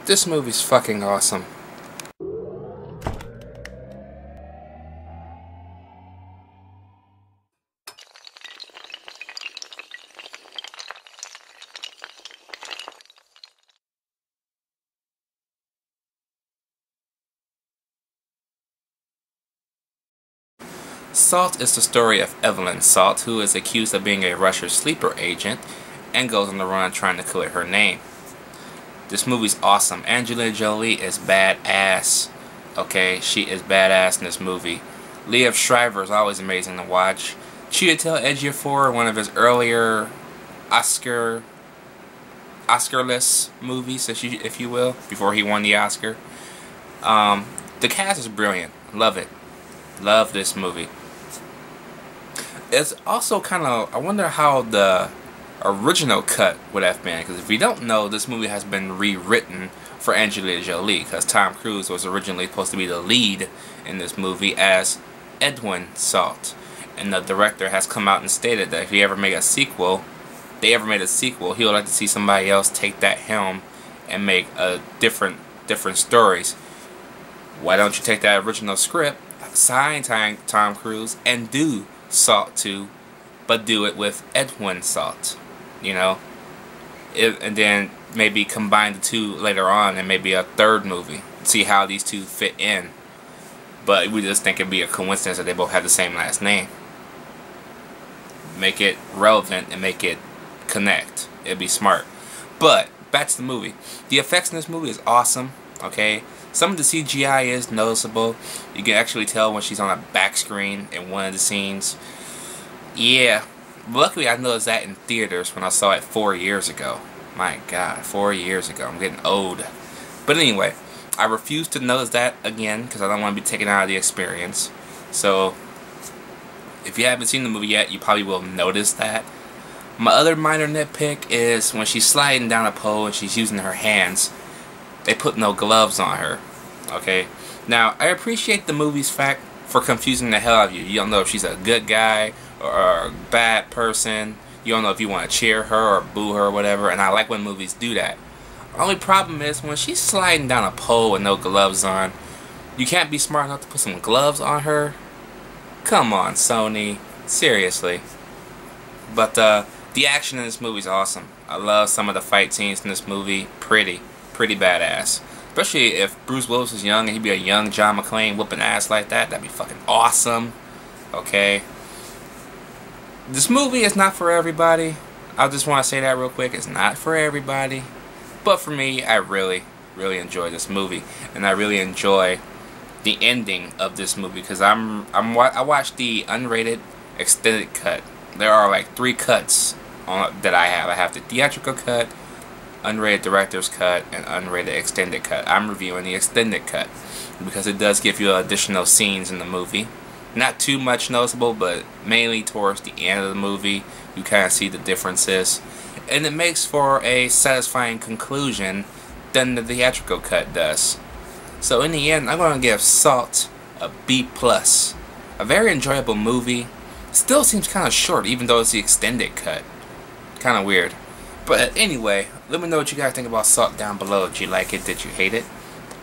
This movie's fucking awesome. Salt is the story of Evelyn Salt, who is accused of being a Russian sleeper agent and goes on the run trying to clear her name. This movie's awesome. Angelina Jolie is badass. Okay, she is badass in this movie. Liev Schreiber is always amazing to watch. Chiwetel Ejiofor, one of his earlier Oscar-less movies, if you will, before he won the Oscar. The cast is brilliant. Love it. Love this movie. It's also kind of, I wonder how the original cut would have been, because if you don't know, this movie has been rewritten for Angelina Jolie, because Tom Cruise was originally supposed to be the lead in this movie as Edwin Salt, and the director has come out and stated that if he ever made a sequel, he would like to see somebody else take that helm and make different stories. Why don't you take that original script, sign Tom Cruise, and do Salt 2, but do it with Edwin Salt, you know, and then maybe combine the two later on and maybe a third movie, see how these two fit in. But we just think it'd be a coincidence that they both have the same last name. Make it relevant and make it connect. It'd be smart. But back to the movie. The effects in this movie is awesome. Okay, some of the CGI is noticeable. You can actually tell when she's on a back screen in one of the scenes. Yeah, luckily I noticed that in theaters when I saw it 4 years ago. My God, 4 years ago. I'm getting old. But anyway, I refuse to notice that again because I don't want to be taken out of the experience. So, if you haven't seen the movie yet, you probably will notice that. My other minor nitpick is when she's sliding down a pole and she's using her hands, they put no gloves on her. Okay? Now, I appreciate the movie's fact for confusing the hell out of you. You don't know if she's a good guy or a bad person. You don't know if you want to cheer her or boo her or whatever. And I like when movies do that. Only problem is when she's sliding down a pole with no gloves on, you can't be smart enough to put some gloves on her. Come on, Sony. Seriously. But the action in this movie is awesome. I love some of the fight scenes in this movie. Pretty badass. Especially if Bruce Willis was young and he'd be a young John McClane whooping ass like that. That'd be fucking awesome. Okay. This movie is not for everybody. I just want to say that real quick. It's not for everybody. But for me, I really enjoy this movie. And I really enjoy the ending of this movie. Because I watched the unrated extended cut. There are like 3 cuts that I have. I have the theatrical cut, unrated director's cut, and unrated extended cut. I'm reviewing the extended cut because it does give you additional scenes in the movie. Not too much noticeable, but mainly towards the end of the movie you kind of see the differences, and it makes for a satisfying conclusion than the theatrical cut does. So in the end, I'm going to give Salt a B+. A very enjoyable movie. Still seems kind of short even though it's the extended cut. Kind of weird. But anyway, let me know what you guys think about Salt down below. Did you like it? Did you hate it?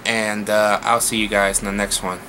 And I'll see you guys in the next one.